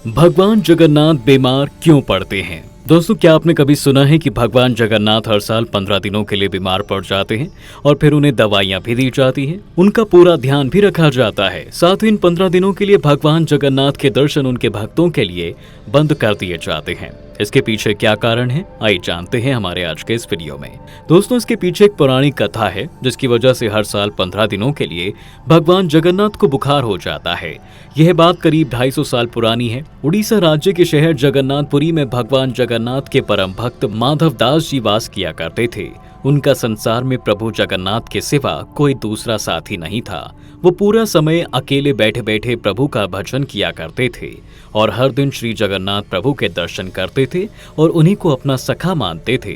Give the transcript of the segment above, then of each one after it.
भगवान जगन्नाथ बीमार क्यों पड़ते हैं? दोस्तों, क्या आपने कभी सुना है कि भगवान जगन्नाथ हर साल 15 दिनों के लिए बीमार पड़ जाते हैं और फिर उन्हें दवाइयां भी दी जाती हैं, उनका पूरा ध्यान भी रखा जाता है। साथ ही इन 15 दिनों के लिए भगवान जगन्नाथ के दर्शन उनके भक्तों के लिए बंद कर दिए जाते हैं। इसके पीछे क्या कारण है, आइए जानते हैं हमारे आज के इस वीडियो में। दोस्तों, इसके पीछे एक पौराणिक कथा है जिसकी वजह से हर साल 15 दिनों के लिए भगवान जगन्नाथ को बुखार हो जाता है। यह बात करीब 250 साल पुरानी है। उड़ीसा राज्य के शहर जगन्नाथपुरी में भगवान जगन्नाथ के परम भक्त माधव दास जी वास किया करते थे। उनका संसार में प्रभु जगन्नाथ के सिवा कोई दूसरा साथी नहीं था। वो पूरा समय अकेले बैठे बैठे प्रभु का भजन किया करते थे और हर दिन श्री जगन्नाथ प्रभु के दर्शन करते थे और उन्हीं को अपना सखा मानते थे।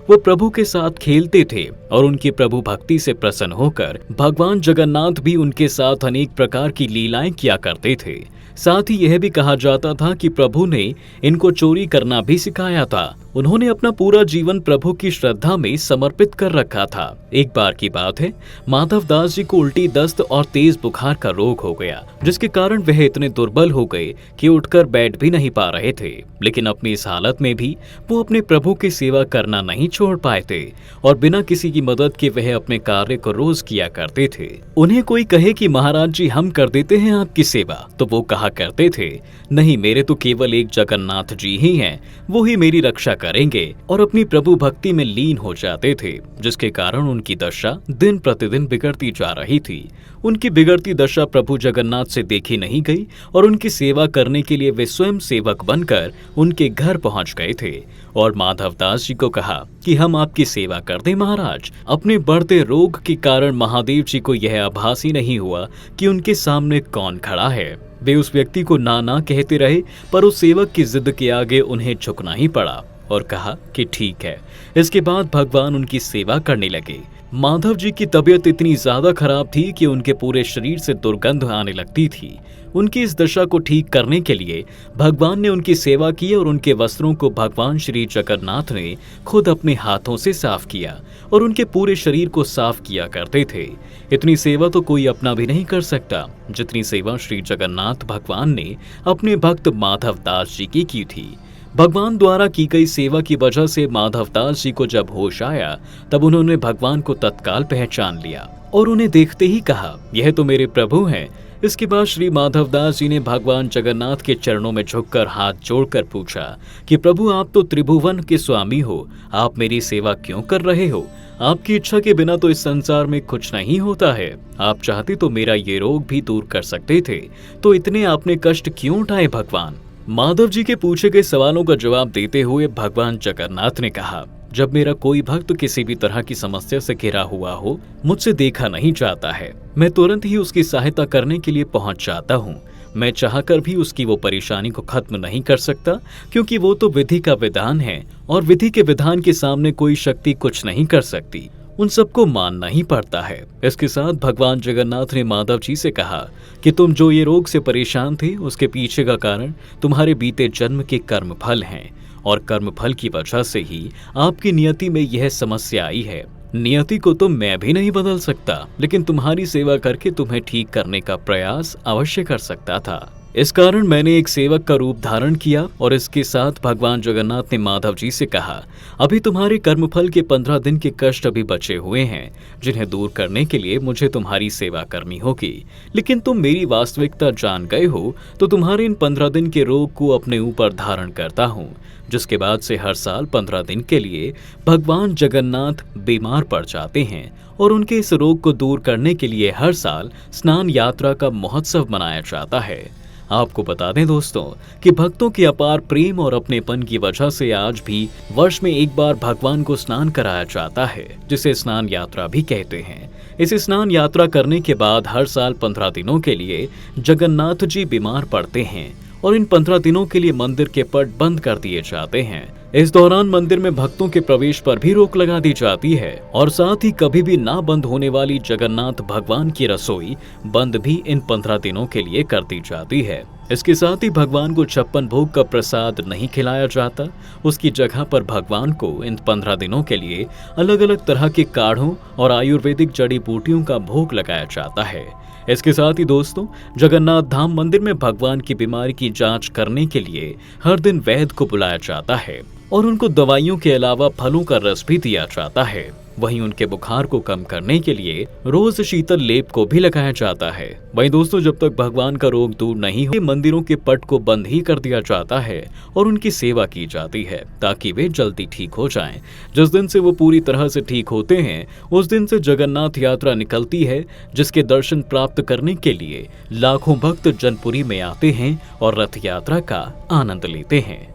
वो प्रभु के साथ खेलते थे और उनकी प्रभु भक्ति से प्रसन्न होकर भगवान जगन्नाथ भी उनके साथ अनेक प्रकार की लीलाएं किया करते थे। साथ ही यह भी कहा जाता था कि प्रभु ने इनको चोरी करना भी सिखाया था। उन्होंने अपना पूरा जीवन प्रभु की श्रद्धा में समर्पित कर रखा था। एक बार की बात है, माधव दास जी को उल्टी, दस्त और तेज बुखार का रोग हो गया, जिसके कारण वह इतने दुर्बल हो गए कि उठकर बैठ भी नहीं पा रहे थे। लेकिन अपनी इस हालत में भी वो अपने प्रभु की सेवा करना नहीं छोड़ पाए थे और बिना किसी की मदद के वह अपने कार्य को रोज किया करते थे। उन्हें कोई कहे कि महाराज जी, हम कर देते हैं आपकी सेवा, तो वो कहा करते थे, नहीं, मेरे तो केवल एक जगन्नाथ जी ही हैं, वो ही मेरी रक्षा करेंगे, और अपनी प्रभु भक्ति में लीन हो जाते थे, जिसके कारण उनकी दशा दिन प्रतिदिन बिगड़ती जा रही थी। उनकी बिगड़ती दशा प्रभु जगन्नाथ से देखी नहीं गई और उनकी सेवा करने के लिए वे स्वयं सेवक बनकर उनके घर पहुंच गए थे और माधव दास जी को कहा कि हम आपकी सेवा कर दें महाराज। अपने बढ़ते रोग के कारण महादेव जी को यह आभास ही नहीं हुआ कि उनके सामने कौन खड़ा है। वे उस व्यक्ति को ना कहते रहे, पर उस सेवक की जिद के आगे उन्हें झुकना ही पड़ा और कहा कि ठीक है। इसके बाद भगवान उनकी सेवा करने लगे। माधव जी की तबीयत इतनी ज्यादा खराब थी कि उनके पूरे शरीर से दुर्गंध आने लगती थी। उनकी इस दशा को ठीक करने के लिए भगवान ने उनकी सेवा की और उनके वस्त्रों को भगवान श्री जगन्नाथ ने खुद अपने हाथों से साफ किया और उनके पूरे शरीर को साफ किया करते थे। इतनी सेवा तो कोई अपना भी नहीं कर सकता जितनी सेवा श्री जगन्नाथ भगवान ने अपने भक्त माधव दास जी की थी। भगवान द्वारा की गई सेवा की वजह से माधव दास जी को जब होश आया, तब उन्होंने भगवान को तत्काल पहचान लिया और उन्हें देखते ही कहा, यह तो मेरे प्रभु हैं। इसके बाद श्री माधव दास जी ने भगवान जगन्नाथ के चरणों में झुककर हाथ जोड़कर पूछा कि प्रभु, आप तो त्रिभुवन के स्वामी हो, आप मेरी सेवा क्यों कर रहे हो? आपकी इच्छा के बिना तो इस संसार में कुछ नहीं होता है। आप चाहते तो मेरा ये रोग भी दूर कर सकते थे, तो इतने आपने कष्ट क्यों उठाए भगवान? माधव जी के पूछे गए सवालों का जवाब देते हुए भगवान जगन्नाथ ने कहा, जब मेरा कोई भक्त किसी भी तरह की समस्या से घिरा हुआ हो, मुझसे देखा नहीं जाता है, मैं तुरंत ही उसकी सहायता करने के लिए पहुंच जाता हूं। मैं चाहकर भी उसकी वो परेशानी को खत्म नहीं कर सकता, क्योंकि वो तो विधि का विधान है और विधि के विधान के सामने कोई शक्ति कुछ नहीं कर सकती। उन सबको मानना ही पड़ता है। इसके साथ भगवान जगन्नाथ ने माधव जी से कहा कि तुम जो ये रोग से परेशान थे, उसके पीछे का कारण तुम्हारे बीते जन्म के कर्म फल हैं और कर्म फल की वजह से ही आपकी नियति में यह समस्या आई है। नियति को तो मैं भी नहीं बदल सकता, लेकिन तुम्हारी सेवा करके तुम्हें ठीक करने का प्रयास अवश्य कर सकता था। इस कारण मैंने एक सेवक का रूप धारण किया और इसके साथ भगवान जगन्नाथ ने माधव जी से कहा, अभी तुम्हारे कर्मफल के 15 दिन के कष्ट अभी बचे हुए हैं, जिन्हें दूर करने के लिए मुझे तुम्हारी सेवा करनी होगी। लेकिन तुम मेरी वास्तविकता जान गए हो, तो तुम्हारे इन 15 दिन के रोग को अपने ऊपर धारण करता हूँ, जिसके बाद से हर साल 15 दिन के लिए भगवान जगन्नाथ बीमार पड़ जाते हैं और उनके इस रोग को दूर करने के लिए हर साल स्नान यात्रा का महोत्सव मनाया जाता है। आपको बता दें दोस्तों कि भक्तों के अपार प्रेम और अपनेपन की वजह से आज भी वर्ष में एक बार भगवान को स्नान कराया जाता है, जिसे स्नान यात्रा भी कहते हैं। इस स्नान यात्रा करने के बाद हर साल 15 दिनों के लिए जगन्नाथ जी बीमार पड़ते हैं और इन 15 दिनों के लिए मंदिर के पट बंद कर दिए जाते हैं। इस दौरान मंदिर में भक्तों के प्रवेश पर भी रोक लगा दी जाती है और साथ ही कभी भी ना बंद होने वाली जगन्नाथ भगवान की रसोई बंद भी इन 15 दिनों के लिए कर दी जाती है। इसके साथ ही भगवान को 56 भोग का प्रसाद नहीं खिलाया जाता। उसकी जगह पर भगवान को इन 15 दिनों के लिए अलग अलग तरह के काढ़ों और आयुर्वेदिक जड़ी बूटियों का भोग लगाया जाता है। इसके साथ ही दोस्तों, जगन्नाथ धाम मंदिर में भगवान की बीमारी की जांच करने के लिए हर दिन वैद्य को बुलाया जाता है और उनको दवाइयों के अलावा फलों का रस भी दिया जाता है। वहीं उनके बुखार को कम करने के लिए रोज शीतल लेप को भी लगाया जाता है। वहीं दोस्तों, जब तक भगवान का रोग दूर नहीं हो, मंदिरों के पट को बंद ही कर दिया जाता है और उनकी सेवा की जाती है ताकि वे जल्दी ठीक हो जाएं। जिस दिन से वो पूरी तरह से ठीक होते हैं, उस दिन से जगन्नाथ यात्रा निकलती है, जिसके दर्शन प्राप्त करने के लिए लाखों भक्त जनपुरी में आते हैं और रथ यात्रा का आनंद लेते हैं।